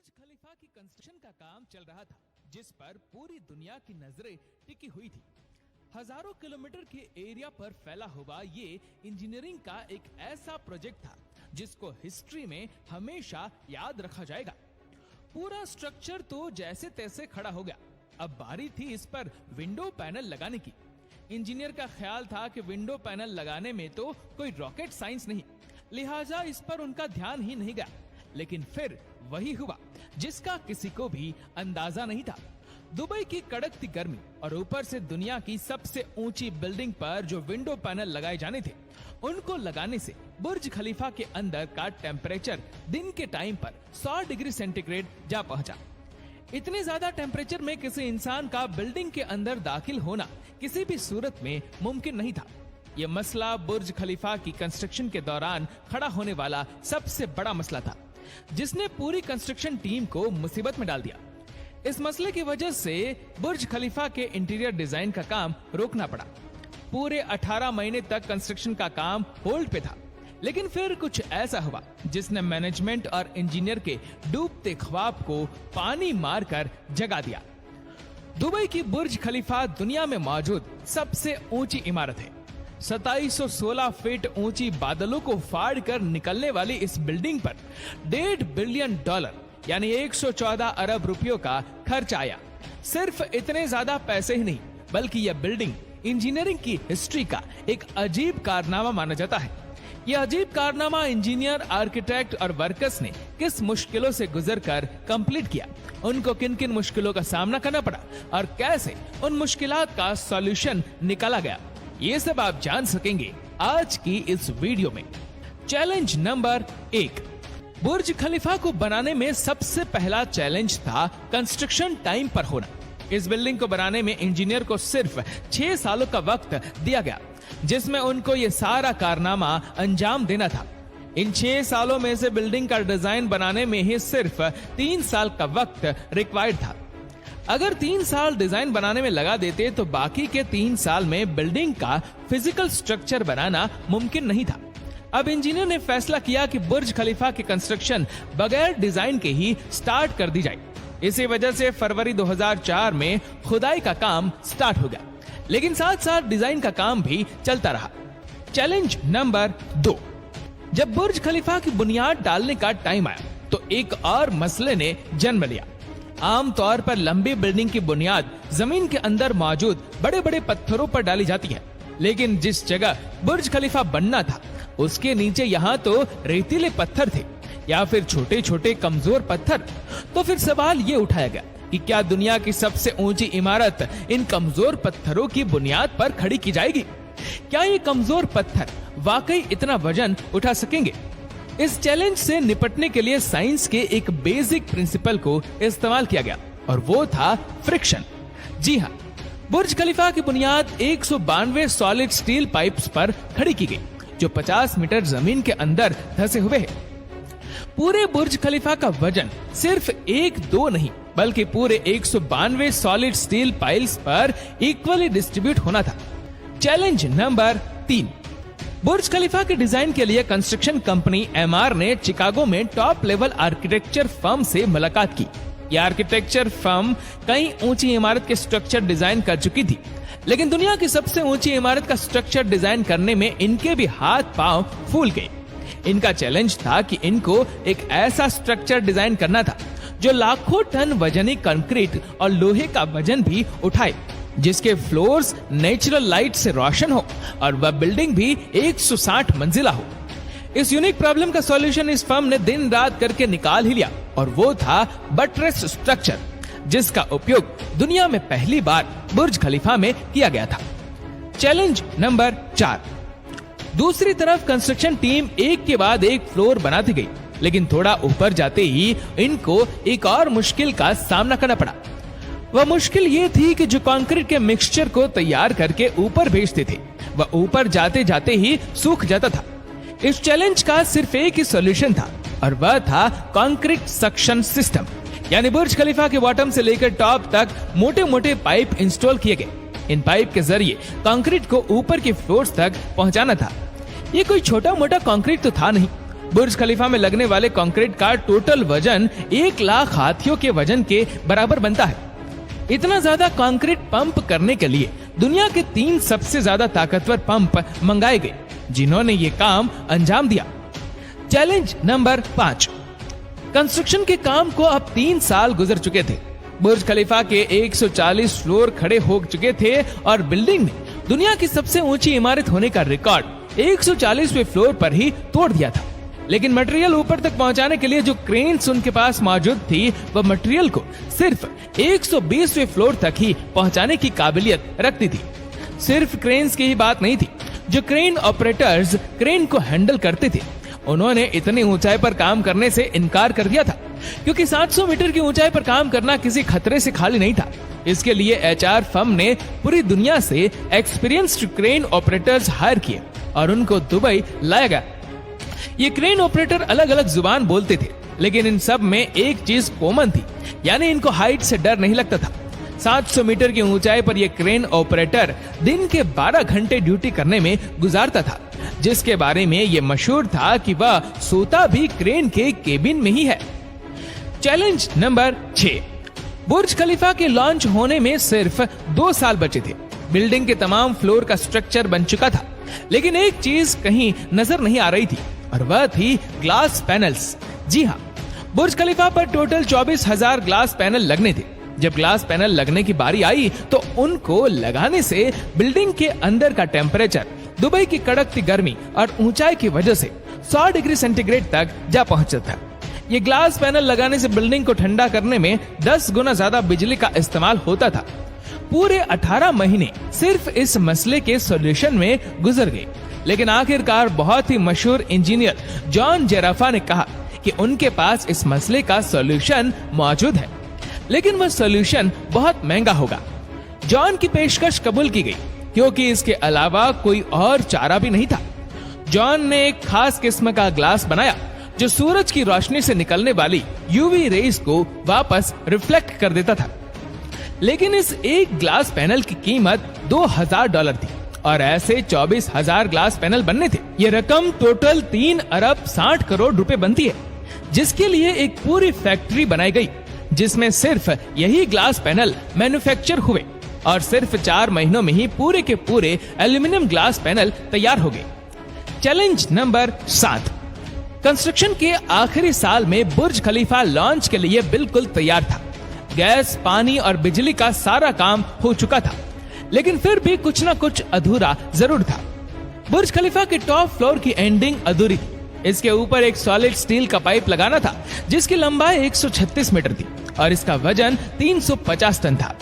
बुर्ज खलीफा की कंस्ट्रक्शन का काम चल रहा था, जिस पर पूरी दुनिया की नजरें टिकी हुई थी। हजारों किलोमीटर के एरिया पर फैला हुआ ये इंजीनियरिंग का एक ऐसा प्रोजेक्ट था जिसको हिस्ट्री में हमेशा याद रखा जाएगा। पूरा स्ट्रक्चर तो जैसे तैसे खड़ा हो गया। अब बारी थी इस पर विंडो पैनल लगाने की। इंजीनियर का ख्याल था कि विंडो पैनल लगाने में तो कोई रॉकेट साइंस नहीं, लिहाजा इस पर उनका ध्यान ही नहीं गया। लेकिन फिर वही हुआ जिसका किसी को भी अंदाजा नहीं था। दुबई की कड़कती गर्मी और ऊपर से दुनिया की सबसे ऊंची बिल्डिंग पर जो विंडो पैनल लगाए जाने थे, उनको लगाने से बुर्ज खलीफा के अंदर का टेम्परेचर दिन के टाइम पर 100 डिग्री सेंटीग्रेड जा पहुंचा। इतने ज्यादा टेम्परेचर में किसी इंसान का बिल्डिंग के अंदर दाखिल होना किसी भी सूरत में मुमकिन नहीं था। यह मसला बुर्ज खलीफा की कंस्ट्रक्शन के दौरान खड़ा होने वाला सबसे बड़ा मसला था, जिसने पूरी कंस्ट्रक्शन टीम को मुसीबत में डाल दिया। इस मसले की वजह से बुर्ज खलीफा के इंटीरियर डिजाइन का काम रोकना पड़ा। पूरे 18 महीने तक कंस्ट्रक्शन का काम होल्ड पे था। लेकिन फिर कुछ ऐसा हुआ जिसने मैनेजमेंट और इंजीनियर के डूबते ख्वाब को पानी मारकर जगा दिया। दुबई की बुर्ज खलीफा दुनिया में मौजूद सबसे ऊंची इमारत है। 2716 फीट ऊंची बादलों को फाड़ कर निकलने वाली इस बिल्डिंग पर $1.5 बिलियन यानी 114 अरब रुपयों का खर्च आया। सिर्फ इतने ज्यादा पैसे ही नहीं, बल्कि यह बिल्डिंग इंजीनियरिंग की हिस्ट्री का एक अजीब कारनामा माना जाता है। यह अजीब कारनामा इंजीनियर, आर्किटेक्ट और वर्कर्स ने किस मुश्किलों से गुजरकर कंप्लीट किया, उनको किन किन मुश्किलों का सामना करना पड़ा और कैसे उन मुश्किलात का सॉल्यूशन निकाला गया, ये सब आप जान सकेंगे आज की इस वीडियो में। Challenge number 1। बुर्ज खलीफा को बनाने में सबसे पहला चैलेंज था कंस्ट्रक्शन टाइम पर होना। इस बिल्डिंग को बनाने में इंजीनियर को सिर्फ 6 सालों का वक्त दिया गया, जिसमें उनको ये सारा कारनामा अंजाम देना था। इन 6 सालों में से बिल्डिंग का डिजाइन बनाने में ही सिर्फ 3 साल का वक्त रिक्वायर्ड था। अगर 3 साल डिजाइन बनाने में लगा देते तो बाकी के 3 साल में बिल्डिंग का फिजिकल स्ट्रक्चर बनाना मुमकिन नहीं था। अब इंजीनियर ने फैसला किया कि बुर्ज खलीफा की कंस्ट्रक्शन बगैर डिजाइन के ही स्टार्ट कर दी जाए। इसी वजह से फरवरी 2004 में खुदाई का काम स्टार्ट हो गया, लेकिन साथ साथ डिजाइन का काम भी चलता रहा। Challenge number 2। जब बुर्ज खलीफा की बुनियाद डालने का टाइम आया तो एक और मसले ने जन्म लिया। आमतौर पर लंबी बिल्डिंग की बुनियाद जमीन के अंदर मौजूद बड़े बड़े पत्थरों पर डाली जाती है, लेकिन जिस जगह बुर्ज खलीफा बनना था उसके नीचे यहाँ तो रेतीले पत्थर थे या फिर छोटे छोटे कमजोर पत्थर। तो फिर सवाल ये उठाया गया कि क्या दुनिया की सबसे ऊंची इमारत इन कमजोर पत्थरों की बुनियाद पर खड़ी की जाएगी? क्या ये कमजोर पत्थर वाकई इतना वजन उठा सकेंगे? इस चैलेंज से निपटने के लिए साइंस के एक बेसिक प्रिंसिपल को इस्तेमाल किया गया और वो था फ्रिक्शन। जी हाँ, बुर्ज खलीफा की बुनियाद 192 सॉलिड स्टील पाइप्स पर खड़ी की गई, जो 50 मीटर जमीन के अंदर धंसे हुए हैं। पूरे बुर्ज खलीफा का वजन सिर्फ 1-2 नहीं, बल्कि पूरे 192 सॉलिड स्टील पाइल्स पर इक्वली डिस्ट्रीब्यूट होना था। Challenge number 3। बुर्ज खलीफा के डिजाइन के लिए कंस्ट्रक्शन कंपनी एमआर ने चिकागो में टॉप लेवल आर्किटेक्चर फर्म से मुलाकात की। यह आर्किटेक्चर फर्म कई ऊंची इमारत के स्ट्रक्चर डिजाइन कर चुकी थी, लेकिन दुनिया की सबसे ऊंची इमारत का स्ट्रक्चर डिजाइन करने में इनके भी हाथ पांव फूल गए। इनका चैलेंज था कि इनको एक ऐसा स्ट्रक्चर डिजाइन करना था जो लाखों टन वजनी कंक्रीट और लोहे का वजन भी उठाए, जिसके फ्लोर्स नेचुरल लाइट से रोशन हो और वह बिल्डिंग भी 160 मंजिला हो। इस यूनिक प्रॉब्लम का सॉल्यूशन इस फर्म ने दिन रात करके निकाल ही लिया और वो था बटरेस स्ट्रक्चर, जिसका उपयोग दुनिया में पहली बार बुर्ज खलीफा में किया गया था। Challenge number 4। दूसरी तरफ कंस्ट्रक्शन टीम एक के बाद एक फ्लोर बनाती गई, लेकिन थोड़ा ऊपर जाते ही इनको एक और मुश्किल का सामना करना पड़ा। वह मुश्किल ये थी कि जो कंक्रीट के मिक्सचर को तैयार करके ऊपर भेजते थे, वह ऊपर जाते जाते ही सूख जाता था। इस चैलेंज का सिर्फ एक ही सॉल्यूशन था और वह था कंक्रीट सक्शन सिस्टम। यानी बुर्ज खलीफा के बॉटम से लेकर टॉप तक मोटे मोटे पाइप इंस्टॉल किए गए। इन पाइप के जरिए कंक्रीट को ऊपर के फ्लोर्स तक पहुंचाना था। ये कोई छोटा मोटा कंक्रीट तो था नहीं, बुर्ज खलीफा में लगने वाले कंक्रीट का टोटल वजन 1 लाख हाथियों के वजन के बराबर बनता है। इतना ज्यादा कंक्रीट पंप करने के लिए दुनिया के 3 सबसे ज्यादा ताकतवर पंप मंगाए गए, जिन्होंने ये काम अंजाम दिया। Challenge number 5। कंस्ट्रक्शन के काम को अब 3 साल गुजर चुके थे। बुर्ज खलीफा के 140 फ्लोर खड़े हो चुके थे और बिल्डिंग ने दुनिया की सबसे ऊंची इमारत होने का रिकॉर्ड 140वें फ्लोर पर ही तोड़ दिया था। लेकिन मटेरियल ऊपर तक पहुंचाने के लिए जो क्रेन्स उनके पास मौजूद थी, वह मटेरियल को सिर्फ 120वें फ्लोर तक ही पहुंचाने की काबिलियत रखती थी। सिर्फ क्रेन्स की ही बात नहीं थी, जो क्रेन ऑपरेटर्स क्रेन को हैंडल करते थे, उन्होंने इतनी ऊंचाई पर काम करने से इनकार कर दिया था, क्योंकि 700 मीटर की ऊंचाई पर काम करना किसी खतरे से खाली नहीं था। इसके लिए एचआर फर्म ने पूरी दुनिया से एक्सपीरियंस्ड क्रेन ऑपरेटर्स हायर किए और उनको दुबई लाया गया। ये क्रेन ऑपरेटर अलग अलग जुबान बोलते थे, लेकिन इन सब में एक चीज कॉमन थी, यानी इनको हाइट से डर नहीं लगता था। 700 मीटर की ऊंचाई पर यह क्रेन ऑपरेटर दिन के 12 घंटे ड्यूटी करने में गुजारता था, जिसके बारे में यह मशहूर था कि वह सोता भी क्रेन के केबिन में ही है। Challenge number 6। बुर्ज खलीफा के लॉन्च होने में सिर्फ 2 साल बचे थे। बिल्डिंग के तमाम फ्लोर का स्ट्रक्चर बन चुका था, लेकिन एक चीज कहीं नजर नहीं आ रही थी, और वह थी ग्लास पैनल्स। जी हाँ, बुर्ज खलीफा पर टोटल 24,000 ग्लास पैनल लगने थे। जब ग्लास पैनल लगने की बारी आई तो उनको लगाने से बिल्डिंग के अंदर का टेम्परेचर दुबई की कड़कती गर्मी और ऊंचाई की वजह से 100 डिग्री सेंटीग्रेड तक जा पहुंचा था। ये ग्लास पैनल लगाने से बिल्डिंग को ठंडा करने में 10 गुना ज्यादा बिजली का इस्तेमाल होता था। पूरे 18 महीने सिर्फ इस मसले के सॉल्यूशन में गुजर गए, लेकिन आखिरकार बहुत ही मशहूर इंजीनियर जॉन जेराफा ने कहा कि उनके पास इस मसले का सॉल्यूशन मौजूद है, लेकिन वह सॉल्यूशन बहुत महंगा होगा। जॉन की पेशकश कबूल की गई, क्योंकि इसके अलावा कोई और चारा भी नहीं था। जॉन ने एक खास किस्म का ग्लास बनाया जो सूरज की रोशनी से निकलने वाली यूवी रेज को वापस रिफ्लेक्ट कर देता था। लेकिन इस एक ग्लास पैनल की कीमत $2,000 थी और ऐसे 24,000 ग्लास पैनल बनने थे। ये रकम टोटल 3 अरब 60 करोड़ रुपए बनती है, जिसके लिए एक पूरी फैक्ट्री बनाई गई, जिसमें सिर्फ यही ग्लास पैनल मैन्युफैक्चर हुए और सिर्फ 4 महीनों में ही पूरे के पूरे एल्यूमिनियम ग्लास पैनल तैयार हो गए। Challenge number 7। कंस्ट्रक्शन के आखिरी साल में बुर्ज खलीफा लॉन्च के लिए बिल्कुल तैयार था। गैस, पानी और बिजली का सारा काम हो चुका था, लेकिन फिर भी कुछ ना कुछ अधूरा जरूर था। बुर्ज खलीफा के टॉप फ्लोर की एंडिंग अधूरी थी। इसके ऊपर एक सॉलिड स्टील का पाइप लगाना था, जिसकी लंबाई 136 मीटर थी और इसका वजन 350 टन था।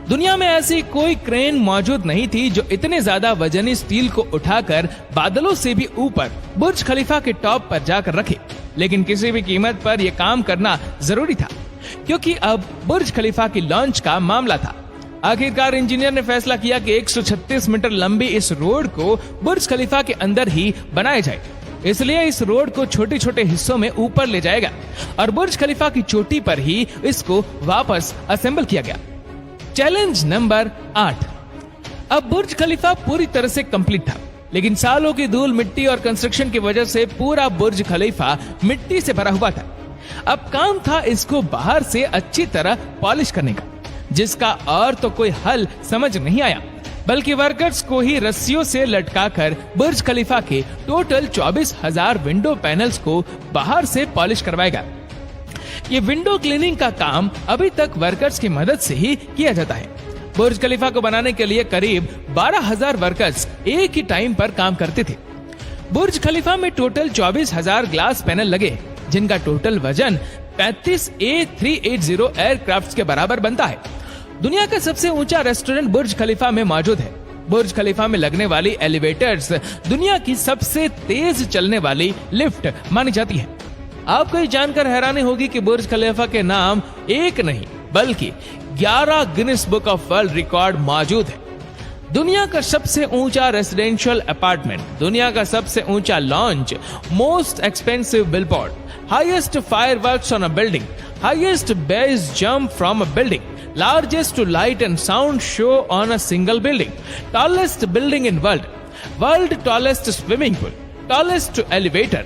दुनिया में ऐसी कोई क्रेन मौजूद नहीं थी जो इतने ज्यादा वजनी स्टील को उठाकर बादलों से भी ऊपर बुर्ज खलीफा के टॉप पर जाकर रखे। लेकिन किसी भी कीमत पर यह काम करना जरूरी था, क्योंकि अब बुर्ज खलीफा की लॉन्च का मामला था। आखिरकार इंजीनियर ने फैसला किया कि 136 मीटर लंबी इस रोड को बुर्ज खलीफा के अंदर ही बनाया जाए। इसलिए इस रोड को छोटे छोटे हिस्सों में ऊपर ले जाएगा और बुर्ज खलीफा की चोटी पर ही इसको वापस असेंबल किया गया। Challenge number 8। अब बुर्ज खलीफा पूरी तरह से कंप्लीट था, लेकिन सालों की धूल, मिट्टी और कंस्ट्रक्शन की वजह से पूरा बुर्ज खलीफा मिट्टी से भरा हुआ था। अब काम था इसको बाहर से अच्छी तरह पॉलिश करने का, जिसका और तो कोई हल समझ नहीं आया, बल्कि वर्कर्स को ही रस्सियों से लटकाकर बुर्ज खलीफा के टोटल 24,000 विंडो पैनल्स को बाहर से पॉलिश करवाएगा। ये विंडो क्लीनिंग का काम अभी तक वर्कर्स की मदद से ही किया जाता है। बुर्ज खलीफा को बनाने के लिए करीब 12,000 वर्कर्स एक ही टाइम पर काम करते थे। बुर्ज खलीफा में टोटल 24,000 ग्लास पैनल लगे, जिनका टोटल वजन 35 A380 एयरक्राफ्ट के बराबर बनता है। दुनिया का सबसे ऊंचा रेस्टोरेंट बुर्ज खलीफा में मौजूद है। बुर्ज खलीफा में लगने वाली एलिवेटर्स दुनिया की सबसे तेज चलने वाली लिफ्ट मानी जाती है। आपको ये जानकर हैरानी होगी कि बुर्ज खलीफा के नाम एक नहीं बल्कि 11 Guinness book of world record मौजूद है। दुनिया का सबसे ऊंचा रेसिडेंशियल अपार्टमेंट, दुनिया का सबसे ऊंचा launch, most expensive billboard, highest fireworks on a building, highest base jump from a building, largest light and sound show on a single building, tallest building in world tallest swimming pool, tallest elevator,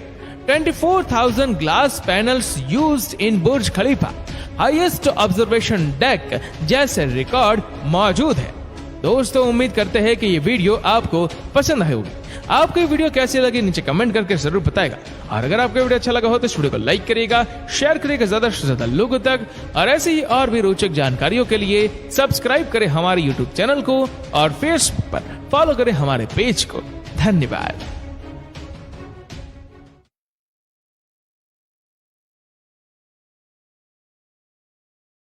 24,000 glass panels used in Burj Khalifa, highest observation deck जैसे record मौजूद है। दोस्तों, उम्मीद करते हैं कि ये video आपको पसंद आई होगी। आपको ये वीडियो कैसी लगी नीचे कमेंट करके जरूर बताएगा। और अगर आपको वीडियो अच्छा लगा हो तो इस वीडियो को लाइक करिएगा, शेयर करिएगा ज्यादा से ज्यादा लोगों तक। और ऐसे ही और भी रोचक जानकारियों के लिए सब्सक्राइब करें हमारे यूट्यूब चैनल को और फेसबुक पर फॉलो करें हमारे पेज को। धन्यवाद।